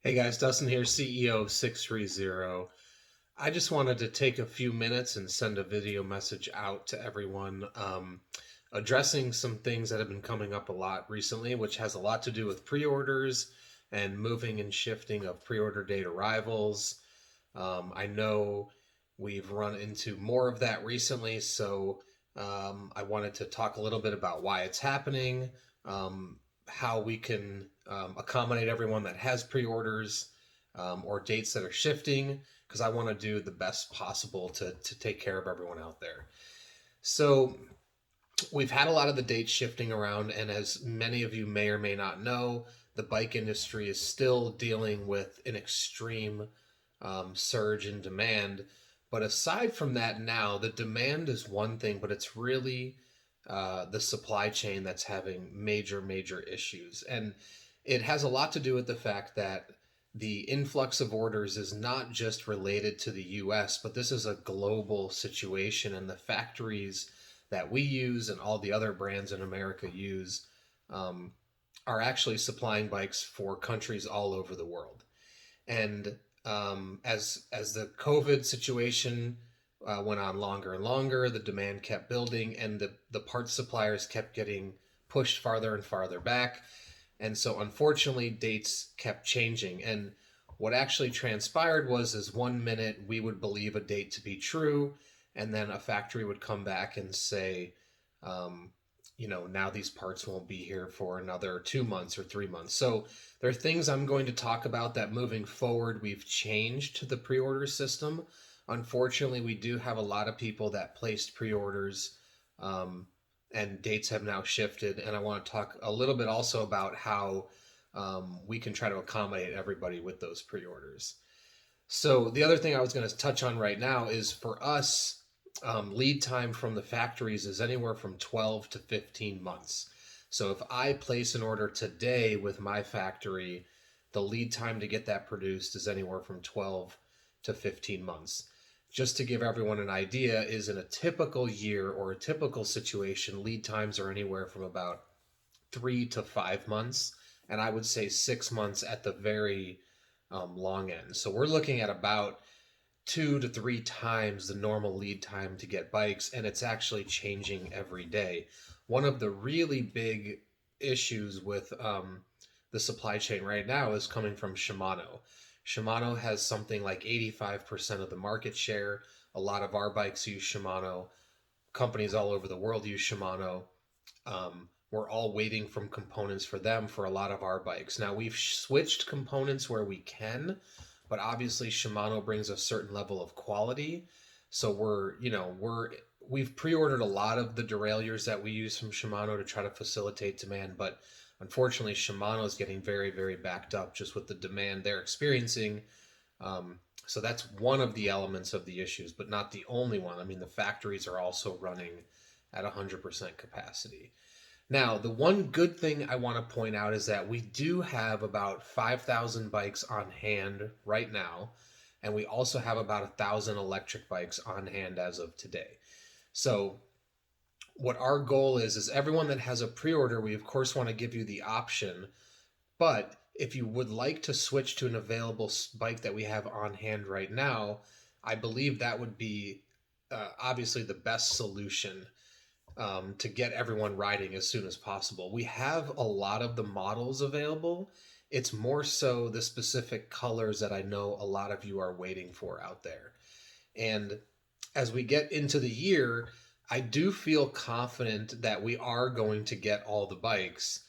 Hey guys, Dustin here, CEO of 630. I just wanted to take a few minutes and send a video message out to everyone, addressing some things that have been coming up a lot recently, which has a lot to do with pre-orders and moving and shifting of pre-order date arrivals. I know we've run into more of that recently, so I wanted to talk a little bit about why it's happening, um, how we can accommodate everyone that has pre-orders or dates that are shifting, because I want to do the best possible to take care of everyone out there. So we've had a lot of the dates shifting around, and as many of you may or may not know, the bike industry is still dealing with an extreme surge in demand. But aside from that, now the demand is one thing, but it's really the supply chain that's having major issues. And it has a lot to do with the fact that the influx of orders is not just related to the US, but this is a global situation, and the factories that we use and all the other brands in America use um, are actually supplying bikes for countries all over the world. And as the COVID situation went on longer and longer, the demand kept building, and the parts suppliers kept getting pushed farther and farther back. And so, unfortunately, dates kept changing. And what actually transpired was, is 1 minute we would believe a date to be true, and then a factory would come back and say, um, now these parts won't be here for another 2 months or 3 months. So there are things I'm going to talk about that moving forward we've changed to the pre-order system. Unfortunately, we do have a lot of people that placed pre-orders, um, and dates have now shifted. And I want to talk a little bit also about how we can try to accommodate everybody with those pre-orders. So the other thing I was going to touch on right now is, for us, lead time from the factories is anywhere from 12 to 15 months. So if I place an order today with my factory, the lead time to get that produced is anywhere from 12 to 15 months. Just to give everyone an idea, is in a typical year or a typical situation, lead times are anywhere from about 3 to 5 months, and I would say 6 months at the very long end. So we're looking at about 2 to 3 times the normal lead time to get bikes, and it's actually changing every day. One of the really big issues with the supply chain right now is coming from Shimano. Shimano has something like 85% of the market share. A lot of our bikes use Shimano. Companies all over the world use Shimano. We're all waiting from components for them for a lot of our bikes. Now we've switched components where we can, but obviously Shimano brings a certain level of quality. So we've pre-ordered a lot of the derailleurs that we use from Shimano to try to facilitate demand, but unfortunately Shimano is getting very backed up just with the demand they're experiencing. So that's one of the elements of the issues, but not the only one. I mean, the factories are also running at 100% capacity. Now, the one good thing I want to point out is that we do have about 5,000 bikes on hand right now, and we also have about 1,000 electric bikes on hand as of today. So, what our goal is everyone that has a pre-order, we of course want to give you the option, but if you would like to switch to an available bike that we have on hand right now, I believe that would be obviously the best solution to get everyone riding as soon as possible. We have a lot of the models available. It's more so the specific colors that I know a lot of you are waiting for out there. And as we get into the year, I do feel confident that we are going to get all the bikes.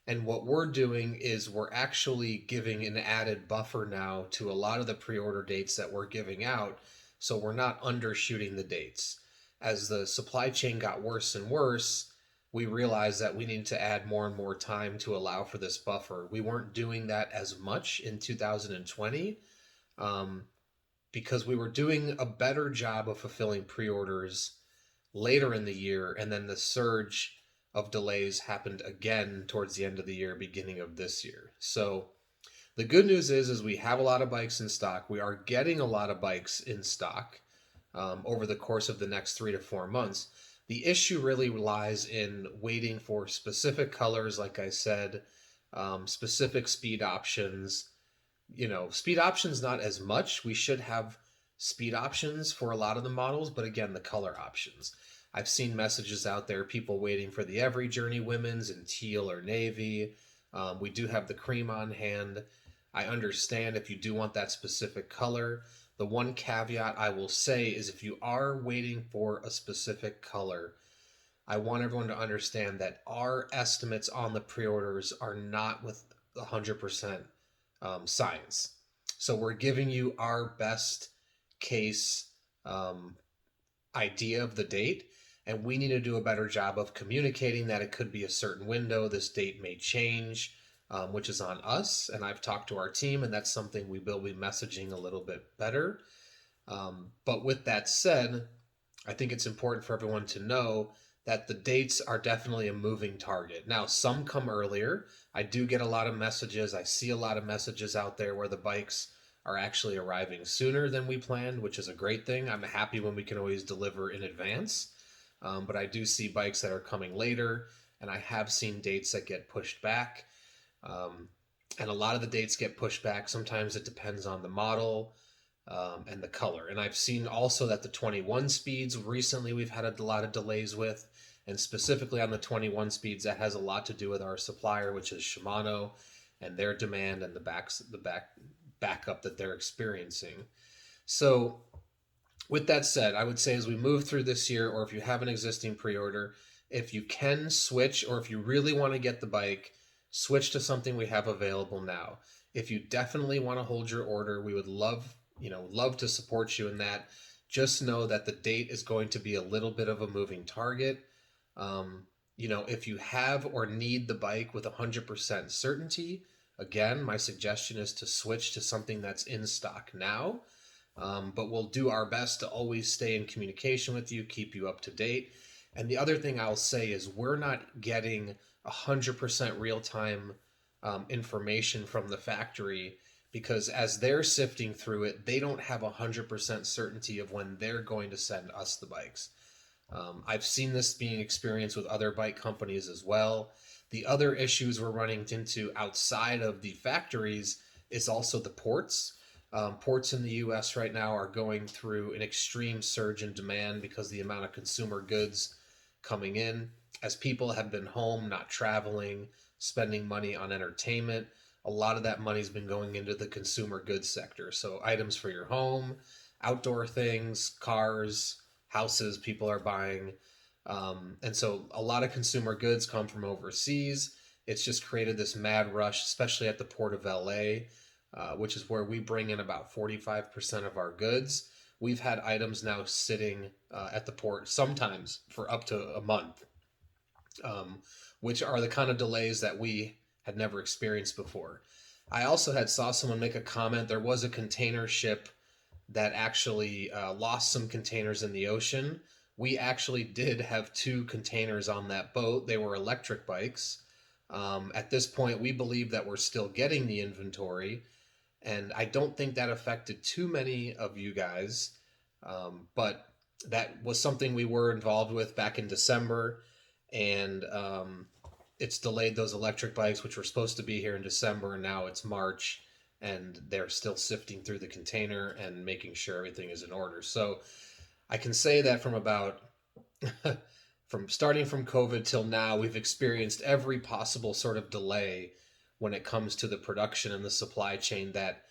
And what we're doing is we're actually giving an added buffer now to a lot of the pre order dates that we're giving out. So we're not undershooting the dates. As the supply chain got worse and worse, we realized that we needed to add more and more time to allow for this buffer. We weren't doing that as much in 2020, um, because we were doing a better job of fulfilling pre orders later in the year, and then the surge of delays happened again towards the end of the year, beginning of this year. So the good news is we have a lot of bikes in stock. We are getting a lot of bikes in stock over the course of the next 3 to 4 months. The issue really lies in waiting for specific colors, like I said, specific speed options, speed options not as much. We should have speed options for a lot of the models, but again, the color options. I've seen messages out there, people waiting for the Every Journey women's in teal or navy. We do have the cream on hand. I understand if you do want that specific color. The one caveat I will say is if you are waiting for a specific color, I want everyone to understand that our estimates on the pre-orders are not with 100% science. So we're giving you our best case um, idea of the date, and we need to do a better job of communicating that it could be a certain window. This date may change, which is on us. And I've talked to our team, and that's something we will be messaging a little bit better. But with that said, I think it's important for everyone to know that the dates are definitely a moving target. Now, some come earlier. I do get a lot of messages. I see a lot of messages out there where the bikes are actually arriving sooner than we planned, which is a great thing. I'm happy when we can always deliver in advance. But I do see bikes that are coming later, and I have seen dates that get pushed back. Um, and a lot of the dates get pushed back. Sometimes it depends on the model and the color. And I've seen also that the 21 speeds recently we've had a lot of delays with, and specifically on the 21 speeds, that has a lot to do with our supplier, which is Shimano, and their demand and the backup that they're experiencing. So with that said, I would say as we move through this year, or if you have an existing pre-order, if you can switch, or if you really want to get the bike, switch to something we have available now. If you definitely want to hold your order, we would love to support you in that. Just know that the date is going to be a little bit of a moving target. If you have or need the bike with 100% certainty, again, my suggestion is to switch to something that's in stock now. But we'll do our best to always stay in communication with you, keep you up to date. And the other thing I'll say is we're not getting 100% real time information from the factory, because as they're sifting through it, they don't have 100% certainty of when they're going to send us the bikes. I've seen this being experienced with other bike companies as well. The other issues we're running into outside of the factories is also the ports. Ports in the US right now are going through an extreme surge in demand because of the amount of consumer goods coming in. As people have been home, not traveling, spending money on entertainment, a lot of that money's been going into the consumer goods sector. So items for your home, outdoor things, cars, houses people are buying. And so a lot of consumer goods come from overseas. It's just created this mad rush, especially at the port of LA, which is where we bring in about 45% of our goods. We've had items now sitting at the port sometimes for up to a month, which are the kind of delays that we had never experienced before. I also saw someone make a comment. There was a container ship that actually lost some containers in the ocean. We actually did have 2 containers on that boat. They were electric bikes. At this point, we believe that we're still getting the inventory, and I don't think that affected too many of you guys, but that was something we were involved with back in December, and it's delayed those electric bikes, which were supposed to be here in December, and now it's March, and they're still sifting through the container and making sure everything is in order. So I can say that from starting from COVID till now, we've experienced every possible sort of delay when it comes to the production and the supply chain that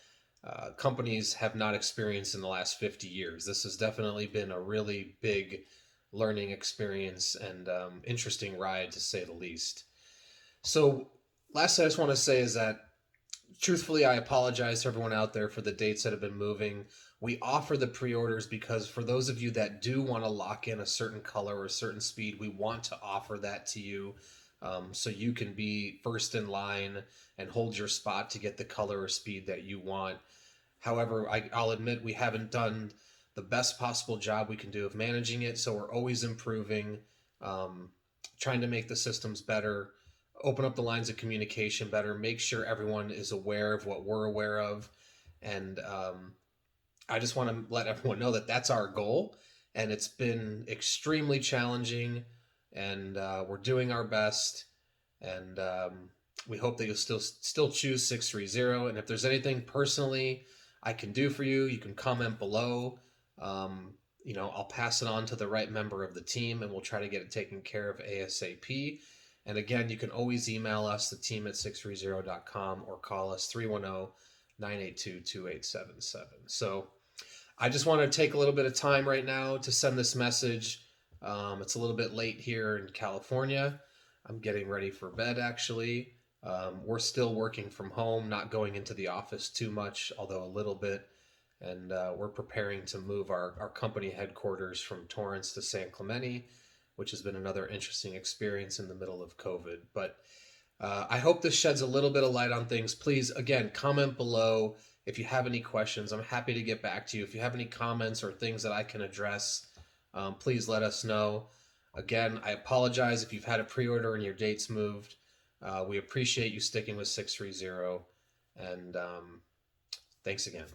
companies have not experienced in the last 50 years. This has definitely been a really big learning experience and interesting ride, to say the least. So, last thing I just want to say is that, truthfully, I apologize to everyone out there for the dates that have been moving. We offer the pre-orders because for those of you that do want to lock in a certain color or a certain speed, we want to offer that to you, so you can be first in line and hold your spot to get the color or speed that you want. However, I'll admit we haven't done the best possible job we can do of managing it, so we're always improving, trying to make the systems better, open up the lines of communication better, make sure everyone is aware of what we're aware of. And I just want to let everyone know that that's our goal. And it's been extremely challenging, and we're doing our best. And We hope that you'll still choose 630. And if there's anything personally I can do for you, you can comment below. I'll pass it on to the right member of the team, and we'll try to get it taken care of ASAP. And again, you can always email us, the team at 630.com, or call us 310-982-2877. So I just want to take a little bit of time right now to send this message. It's a little bit late here in California. I'm getting ready for bed, actually. We're still working from home, not going into the office too much, although a little bit. And we're preparing to move our company headquarters from Torrance to San Clemente, which has been another interesting experience in the middle of COVID. But I hope this sheds a little bit of light on things. Please, again, comment below if you have any questions. I'm happy to get back to you. If you have any comments or things that I can address, please let us know. Again, I apologize if you've had a pre-order and your date's moved. We appreciate you sticking with 630, and thanks again.